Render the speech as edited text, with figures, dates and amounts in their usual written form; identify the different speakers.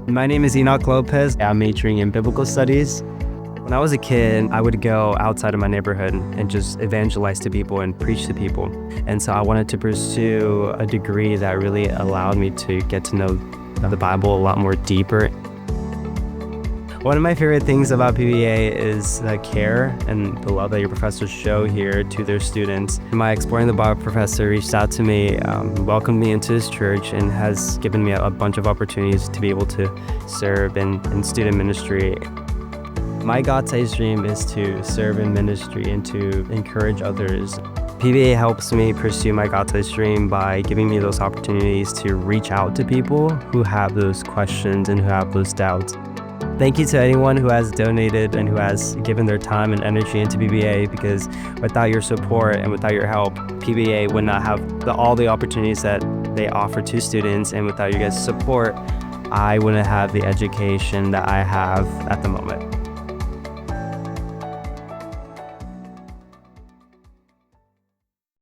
Speaker 1: My name is Enoch Lopez. I'm majoring in biblical studies. When I was a kid, I would go outside of my neighborhood and just evangelize to people and preach to people. And so I wanted to pursue a degree that really allowed me to get to know the Bible a lot more deeper. One of my favorite things about PBA is the care and the love that your professors show here to their students. My Exploring the Bible professor reached out to me, welcomed me into his church, and has given me a bunch of opportunities to be able to serve in student ministry. My God-sized dream is to serve in ministry and to encourage others. PBA helps me pursue my God-sized dream by giving me those opportunities to reach out to people who have those questions and who have those doubts. Thank you to anyone who has donated and who has given their time and energy into PBA, because without your support and without your help, PBA would not have all the opportunities that they offer to students, and without your guys' support, I wouldn't have the education that I have at the moment.